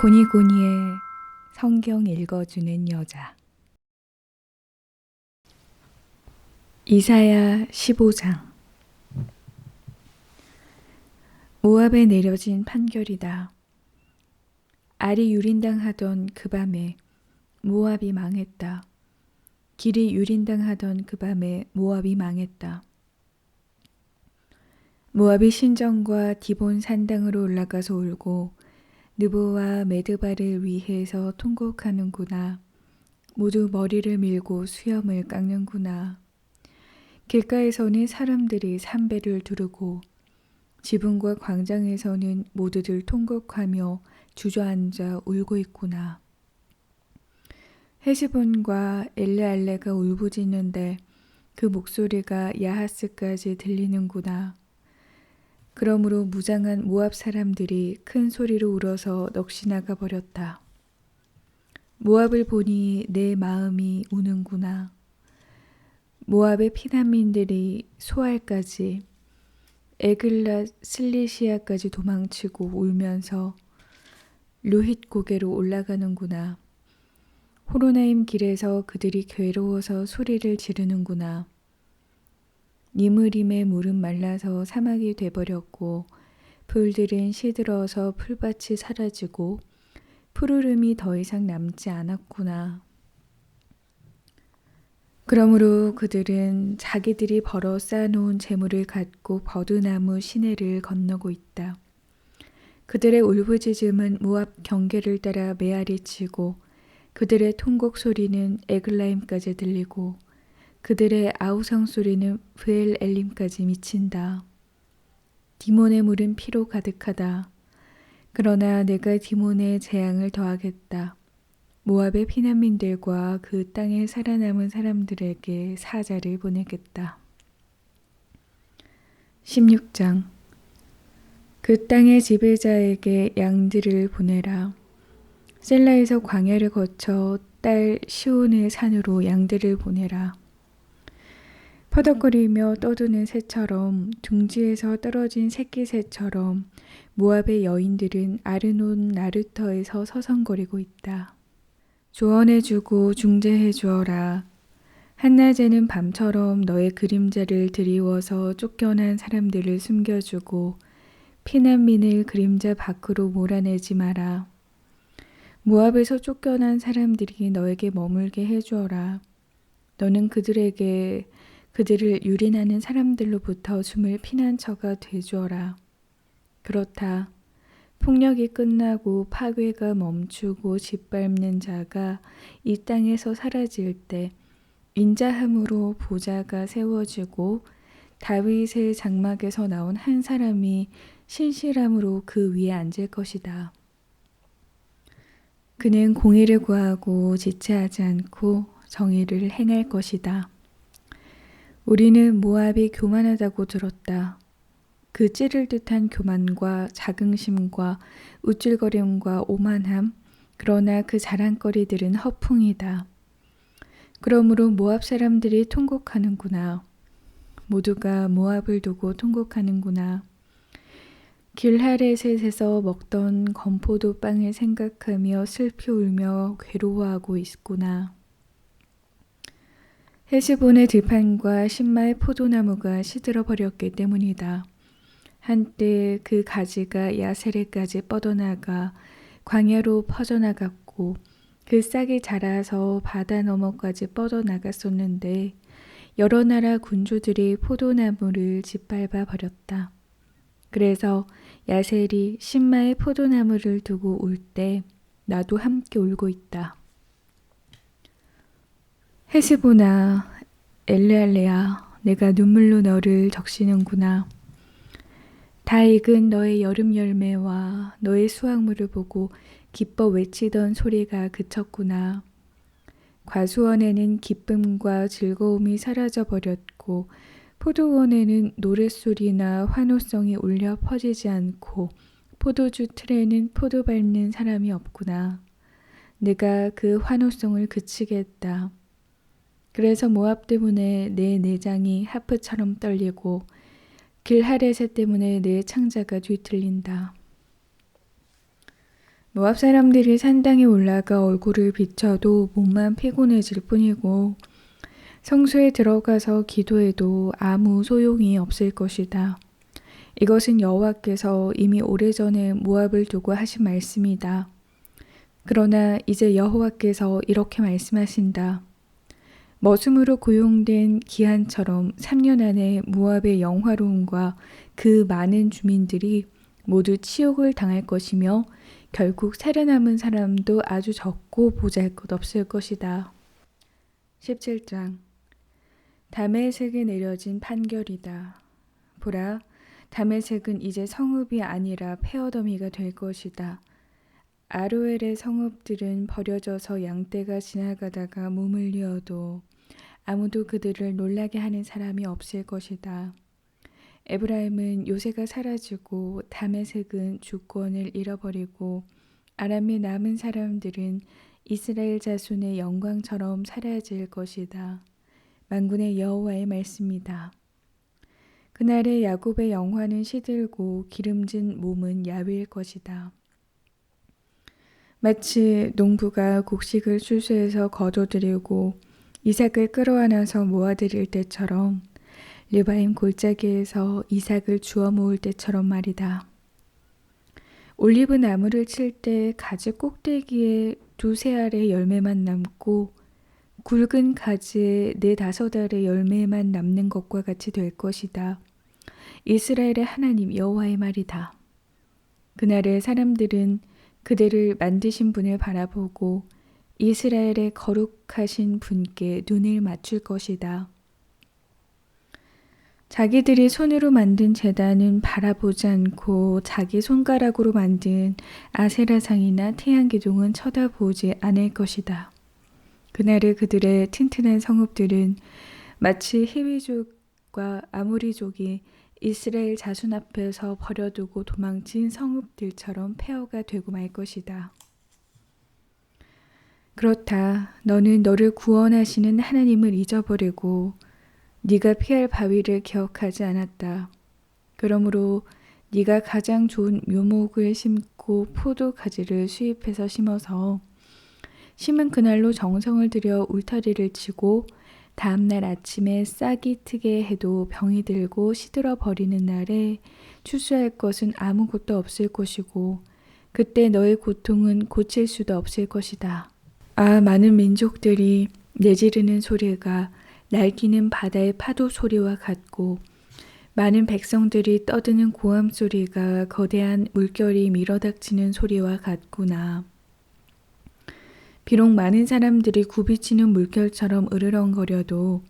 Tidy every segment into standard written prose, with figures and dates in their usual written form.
고니고니의 성경 읽어주는 여자. 이사야 15장. 모압에 내려진 판결이다. 알이 유린당하던 그 밤에 모압이 망했다. 길이 유린당하던 그 밤에 모압이 망했다. 모압이 신정과 디본 산당으로 올라가서 울고 느보와 메드바를 위해서 통곡하는구나. 모두 머리를 밀고 수염을 깎는구나. 길가에서는 사람들이 삼배를 두르고 지붕과 광장에서는 모두들 통곡하며 주저앉아 울고 있구나. 헤스본과 엘레알레가 울부짖는데 그 목소리가 야하스까지 들리는구나. 그러므로 무장한 모압 사람들이 큰 소리로 울어서 넋이 나가 버렸다. 모압을 보니 내 마음이 우는구나. 모압의 피난민들이 소알까지 에글랏 슬리시아까지 도망치고 울면서 루힛 고개로 올라가는구나. 호로나임 길에서 그들이 괴로워서 소리를 지르는구나. 니므림의 물은 말라서 사막이 돼버렸고 풀들은 시들어서 풀밭이 사라지고 푸르름이 더 이상 남지 않았구나. 그러므로 그들은 자기들이 벌어 쌓아놓은 재물을 갖고 버드나무 시내를 건너고 있다. 그들의 울부짖음은 모압 경계를 따라 메아리치고 그들의 통곡 소리는 에글라임까지 들리고 그들의 아우성 소리는 브엘 엘림까지 미친다. 디몬의 물은 피로 가득하다. 그러나 내가 디몬의 재앙을 더하겠다. 모압의 피난민들과 그 땅에 살아남은 사람들에게 사자를 보내겠다. 16장. 그 땅의 지배자에게 양들을 보내라. 셀라에서 광야를 거쳐 딸 시온의 산으로 양들을 보내라. 퍼덕거리며 떠드는 새처럼 둥지에서 떨어진 새끼 새처럼 모압의 여인들은 아르논 나르터에서 서성거리고 있다. 조언해주고 중재해 주어라. 한낮에는 밤처럼 너의 그림자를 드리워서 쫓겨난 사람들을 숨겨주고 피난민을 그림자 밖으로 몰아내지 마라. 모압에서 쫓겨난 사람들이 너에게 머물게 해주어라. 너는 그들을 유린하는 사람들로부터 숨을 피난처가 되주어라. 그렇다. 폭력이 끝나고 파괴가 멈추고 짓밟는 자가 이 땅에서 사라질 때 인자함으로 보좌가 세워지고 다윗의 장막에서 나온 한 사람이 신실함으로 그 위에 앉을 것이다. 그는 공의를 구하고 지체하지 않고 정의를 행할 것이다. 우리는 모압이 교만하다고 들었다. 그 찌를 듯한 교만과 자긍심과 우쭐거림과 오만함, 그러나 그 자랑거리들은 허풍이다. 그러므로 모압 사람들이 통곡하는구나. 모두가 모압을 두고 통곡하는구나. 길하레셋에서 먹던 건포도 빵을 생각하며 슬피 울며 괴로워하고 있구나. 헤스본의 들판과 신마의 포도나무가 시들어 버렸기 때문이다. 한때 그 가지가 야세레까지 뻗어나가 광야로 퍼져나갔고 그 싹이 자라서 바다 너머까지 뻗어나갔었는데 여러 나라 군주들이 포도나무를 짓밟아 버렸다. 그래서 야셀이 신마의 포도나무를 두고 울 때 나도 함께 울고 있다. 헤스보나 엘레알레야, 내가 눈물로 너를 적시는구나. 다 익은 너의 여름 열매와 너의 수확물을 보고 기뻐 외치던 소리가 그쳤구나. 과수원에는 기쁨과 즐거움이 사라져 버렸고 포도원에는 노랫소리나 환호성이 울려 퍼지지 않고 포도주 틀에는 포도 밟는 사람이 없구나. 내가 그 환호성을 그치겠다. 그래서 모압 때문에 내 내장이 하프처럼 떨리고 길하레셋 때문에 내 창자가 뒤틀린다. 모압 사람들이 산당에 올라가 얼굴을 비춰도 몸만 피곤해질 뿐이고 성소에 들어가서 기도해도 아무 소용이 없을 것이다. 이것은 여호와께서 이미 오래전에 모압을 두고 하신 말씀이다. 그러나 이제 여호와께서 이렇게 말씀하신다. 머슴으로 고용된 기한처럼 3년 안에 모압의 영화로움과 그 많은 주민들이 모두 치욕을 당할 것이며 결국 살아남은 사람도 아주 적고 보잘것없을 것이다. 17장 다메섹에 내려진 판결이다. 보라, 다메섹은 이제 성읍이 아니라 페어더미가 될 것이다. 아로엘의 성읍들은 버려져서 양떼가 지나가다가 몸을 뉘어도 아무도 그들을 놀라게 하는 사람이 없을 것이다. 에브라임은 요새가 사라지고 다메섹은 주권을 잃어버리고 아람의 남은 사람들은 이스라엘 자손의 영광처럼 사라질 것이다. 만군의 여호와의 말씀이다. 그날에 야곱의 영화는 시들고 기름진 몸은 야위일 것이다. 마치 농부가 곡식을 추수해서 거둬들이고 이삭을 끌어안아서 모아들일 때처럼 르바임 골짜기에서 이삭을 주워 모을 때처럼 말이다. 올리브 나무를 칠 때 가지 꼭대기에 2-3알의 열매만 남고 굵은 가지에 4-5알의 열매만 남는 것과 같이 될 것이다. 이스라엘의 하나님 여호와의 말이다. 그날에 사람들은 그들을 만드신 분을 바라보고 이스라엘의 거룩하신 분께 눈을 맞출 것이다. 자기들이 손으로 만든 제단은 바라보지 않고 자기 손가락으로 만든 아세라상이나 태양기둥은 쳐다보지 않을 것이다. 그날에 그들의 튼튼한 성읍들은 마치 히위족과 아모리족이 이스라엘 자손 앞에서 버려두고 도망친 성읍들처럼 폐허가 되고 말 것이다. 그렇다. 너는 너를 구원하시는 하나님을 잊어버리고 네가 피할 바위를 기억하지 않았다. 그러므로 네가 가장 좋은 묘목을 심고 포도 가지를 수입해서 심어서 심은 그날로 정성을 들여 울타리를 치고 다음날 아침에 싹이 트게 해도 병이 들고 시들어 버리는 날에 추수할 것은 아무것도 없을 것이고 그때 너의 고통은 고칠 수도 없을 것이다. 아, 많은 민족들이 내지르는 소리가 날뛰는 바다의 파도 소리와 같고 많은 백성들이 떠드는 고함 소리가 거대한 물결이 밀어닥치는 소리와 같구나. 비록 많은 사람들이 굽이치는 물결처럼 으르렁거려도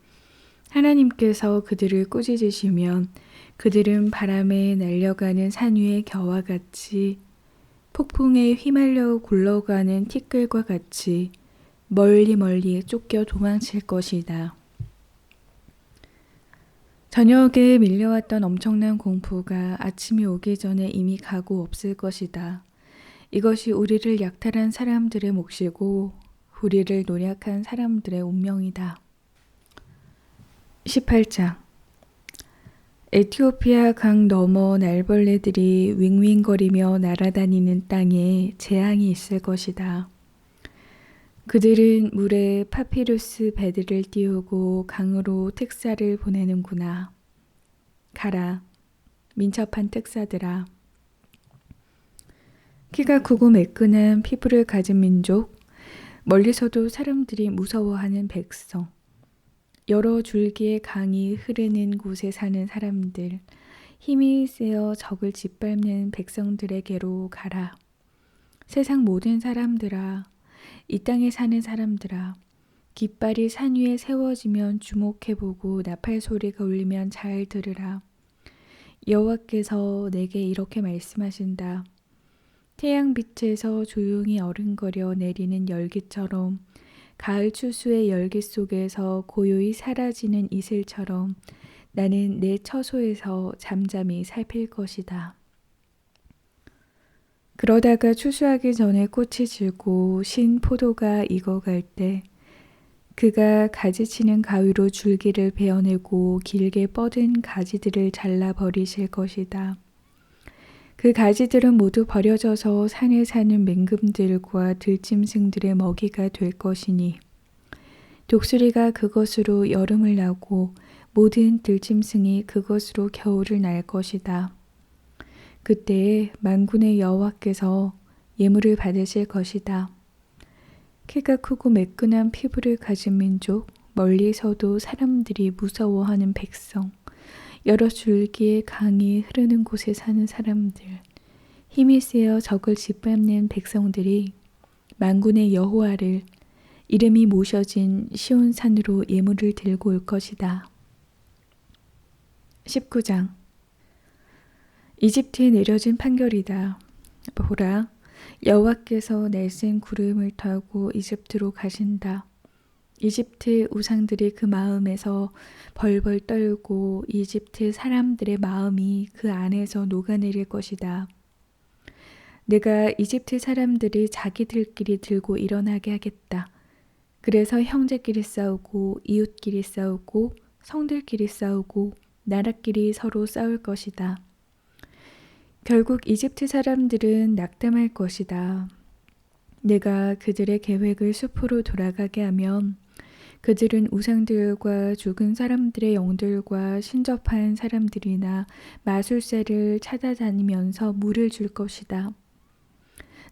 하나님께서 그들을 꾸짖으시면 그들은 바람에 날려가는 산 위의 겨와 같이 폭풍에 휘말려 굴러가는 티끌과 같이 멀리 멀리 쫓겨 도망칠 것이다. 저녁에 밀려왔던 엄청난 공포가 아침이 오기 전에 이미 가고 없을 것이다. 이것이 우리를 약탈한 사람들의 몫이고 우리를 노략한 사람들의 운명이다. 18장 에티오피아 강 너머 날벌레들이 윙윙거리며 날아다니는 땅에 재앙이 있을 것이다. 그들은 물에 파피루스 배들을 띄우고 강으로 특사를 보내는구나. 가라, 민첩한 특사들아. 키가 크고 매끈한 피부를 가진 민족, 멀리서도 사람들이 무서워하는 백성, 여러 줄기의 강이 흐르는 곳에 사는 사람들, 힘이 세어 적을 짓밟는 백성들에게로 가라. 세상 모든 사람들아, 이 땅에 사는 사람들아, 깃발이 산 위에 세워지면 주목해보고 나팔 소리가 울리면 잘 들으라. 여호와께서 내게 이렇게 말씀하신다. 태양빛에서 조용히 어른거려 내리는 열기처럼 가을 추수의 열기 속에서 고요히 사라지는 이슬처럼 나는 내 처소에서 잠잠히 살필 것이다. 그러다가 추수하기 전에 꽃이 지고 신 포도가 익어갈 때 그가 가지치는 가위로 줄기를 베어내고 길게 뻗은 가지들을 잘라버리실 것이다. 그 가지들은 모두 버려져서 산에 사는 맹금들과 들짐승들의 먹이가 될 것이니 독수리가 그것으로 여름을 나고 모든 들짐승이 그것으로 겨울을 날 것이다. 그때에 만군의 여호와께서 예물을 받으실 것이다. 키가 크고 매끈한 피부를 가진 민족, 멀리서도 사람들이 무서워하는 백성, 여러 줄기의 강이 흐르는 곳에 사는 사람들, 힘이 세어 적을 짓밟는 백성들이 만군의 여호와를 이름이 모셔진 시온산으로 예물을 들고 올 것이다. 19장 이집트에 내려진 판결이다. 보라, 여호와께서 날쌘 구름을 타고 이집트로 가신다. 이집트 우상들이 그 마음에서 벌벌 떨고 이집트 사람들의 마음이 그 안에서 녹아내릴 것이다. 내가 이집트 사람들이 자기들끼리 들고 일어나게 하겠다. 그래서 형제끼리 싸우고 이웃끼리 싸우고 성들끼리 싸우고 나라끼리 서로 싸울 것이다. 결국 이집트 사람들은 낙담할 것이다. 내가 그들의 계획을 숲으로 돌아가게 하면 그들은 우상들과 죽은 사람들의 영들과 신접한 사람들이나 마술사를 찾아다니면서 물을 줄 것이다.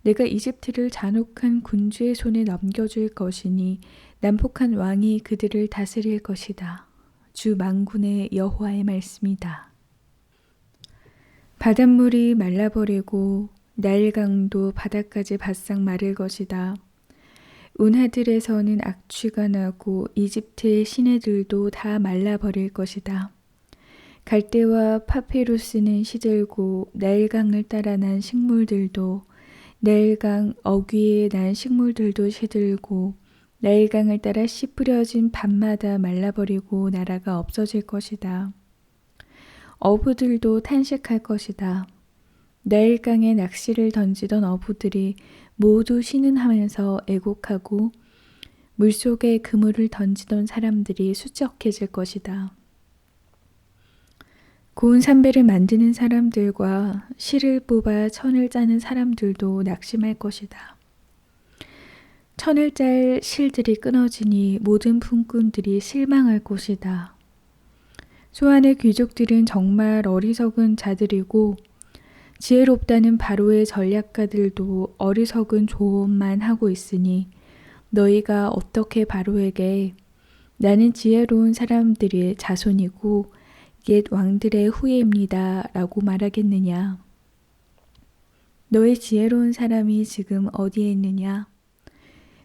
내가 이집트를 잔혹한 군주의 손에 넘겨줄 것이니 난폭한 왕이 그들을 다스릴 것이다. 주 만군의 여호와의 말씀이다. 바닷물이 말라버리고 나일강도 바다까지 바싹 마를 것이다. 운하들에서는 악취가 나고 이집트의 시내들도 다 말라버릴 것이다. 갈대와 파피루스는 시들고 나일강을 따라 난 식물들도 나일강 어귀에 난 식물들도 시들고 나일강을 따라 씨 뿌려진 밭마다 말라버리고 나라가 없어질 것이다. 어부들도 탄식할 것이다. 나일강에 낚시를 던지던 어부들이 모두 신음하면서 애곡하고 물속에 그물을 던지던 사람들이 수척해질 것이다. 고운 삼배를 만드는 사람들과 실을 뽑아 천을 짜는 사람들도 낙심할 것이다. 천을 짤 실들이 끊어지니 모든 품꾼들이 실망할 것이다. 소안의 귀족들은 정말 어리석은 자들이고 지혜롭다는 바로의 전략가들도 어리석은 조언만 하고 있으니 너희가 어떻게 바로에게 나는 지혜로운 사람들의 자손이고 옛 왕들의 후예입니다 라고 말하겠느냐. 너의 지혜로운 사람이 지금 어디에 있느냐.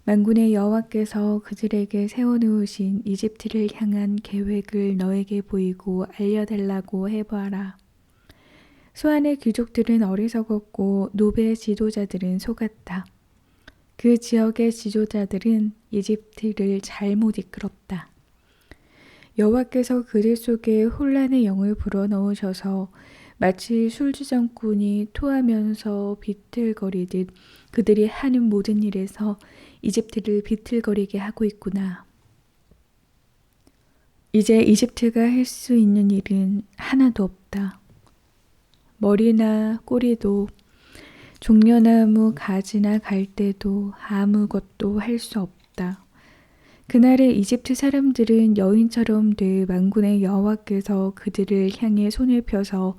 만군의 여호와께서 그들에게 세워놓으신 이집트를 향한 계획을 너에게 보이고 알려달라고 해보아라. 소안의 귀족들은 어리석었고 노베의 지도자들은 속았다. 그 지역의 지도자들은 이집트를 잘못 이끌었다. 여호와께서 그들 속에 혼란의 영을 불어넣으셔서 마치 술주정꾼이 토하면서 비틀거리듯 그들이 하는 모든 일에서 이집트를 비틀거리게 하고 있구나. 이제 이집트가 할 수 있는 일은 하나도 없다. 머리나 꼬리도 종려나무 가지나 갈대도 아무것도 할 수 없다. 그날에 이집트 사람들은 여인처럼 돼 만군의 여호와께서 그들을 향해 손을 펴서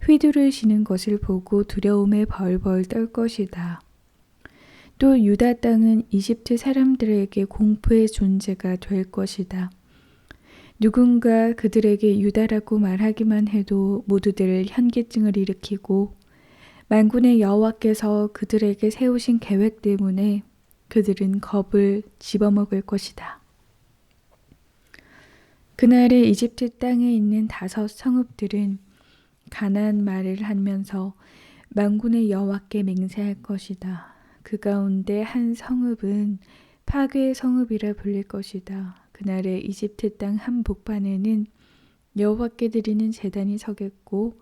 휘두르시는 것을 보고 두려움에 벌벌 떨 것이다. 또 유다 땅은 이집트 사람들에게 공포의 존재가 될 것이다. 누군가 그들에게 유다라고 말하기만 해도 모두들 현기증을 일으키고 만군의 여호와께서 그들에게 세우신 계획 때문에 그들은 겁을 집어먹을 것이다. 그날에 이집트 땅에 있는 5 성읍들은 가나안 말을 하면서 만군의 여호와께 맹세할 것이다. 그 가운데 한 성읍은 파괴의 성읍이라 불릴 것이다. 그날에 이집트 땅 한 복판에는 여호와께 드리는 제단이 서겠고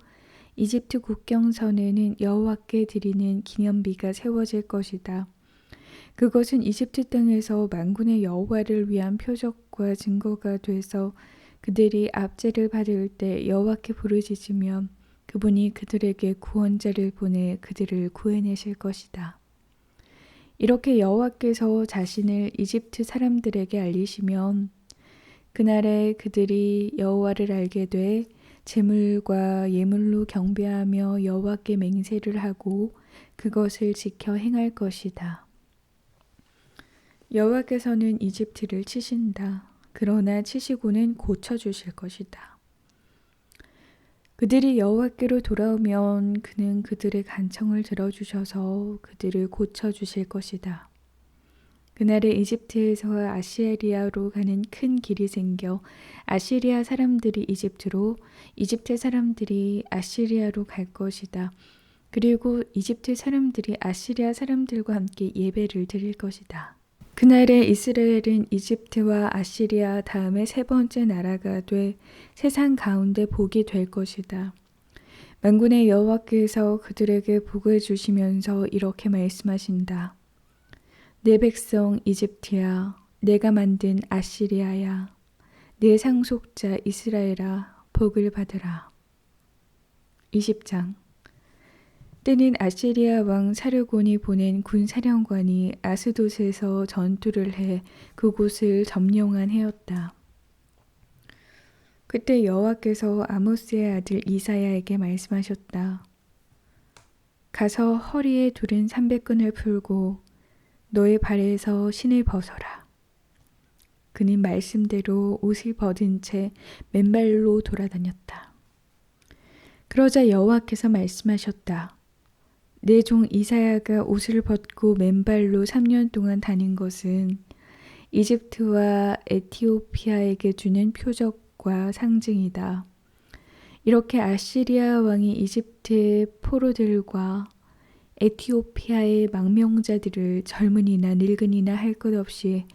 이집트 국경선에는 여호와께 드리는 기념비가 세워질 것이다. 그것은 이집트 땅에서 만군의 여호와를 위한 표적과 증거가 돼서 그들이 압제를 받을 때 여호와께 부르짖으면 그분이 그들에게 구원자를 보내 그들을 구해내실 것이다. 이렇게 여호와께서 자신을 이집트 사람들에게 알리시면 그날에 그들이 여호와를 알게 돼 제물과 예물로 경배하며 여호와께 맹세를 하고 그것을 지켜 행할 것이다. 여호와께서는 이집트를 치신다. 그러나 치시고는 고쳐주실 것이다. 그들이 여호와께로 돌아오면 그는 그들의 간청을 들어주셔서 그들을 고쳐주실 것이다. 그날에 이집트에서 아시리아로 가는 큰 길이 생겨 아시리아 사람들이 이집트로, 이집트 사람들이 아시리아로 갈 것이다. 그리고 이집트 사람들이 아시리아 사람들과 함께 예배를 드릴 것이다. 그날에 이스라엘은 이집트와 아시리아 다음에 세 번째 나라가 돼 세상 가운데 복이 될 것이다. 만군의 여호와께서 그들에게 복을 주시면서 이렇게 말씀하신다. 내 백성 이집트야, 내가 만든 아시리아야, 내 상속자 이스라엘아, 복을 받으라. 20장. 때는 아시리아 왕 사르곤이 보낸 군사령관이 아스돗에서 전투를 해 그곳을 점령한 해였다. 그때 여호와께서 아모스의 아들 이사야에게 말씀하셨다. 가서 허리에 두른 삼백끈을 풀고 너의 발에서 신을 벗어라. 그는 말씀대로 옷을 벗은 채 맨발로 돌아다녔다. 그러자 여호와께서 말씀하셨다. 내 종 이사야가 옷을 벗고 맨발로 3년 동안 다닌 것은 이집트와 에티오피아에게 주는 표적과 상징이다. 이렇게 아시리아 왕이 이집트의 포로들과 에티오피아의 망명자들을 젊은이나 늙은이나 할 것 없이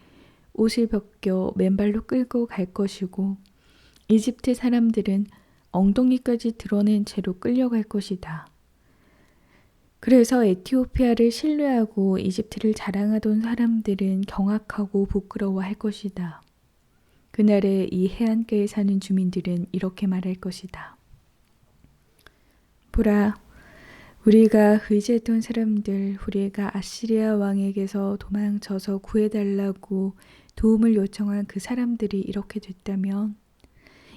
옷을 벗겨 맨발로 끌고 갈 것이고 이집트 사람들은 엉덩이까지 드러낸 채로 끌려갈 것이다. 그래서 에티오피아를 신뢰하고 이집트를 자랑하던 사람들은 경악하고 부끄러워할 것이다. 그날에 이 해안가에 사는 주민들은 이렇게 말할 것이다. 보라, 우리가 의지했던 사람들, 우리가 아시리아 왕에게서 도망쳐서 구해달라고 도움을 요청한 그 사람들이 이렇게 됐다면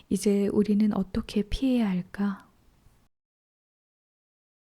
이제 우리는 어떻게 피해야 할까?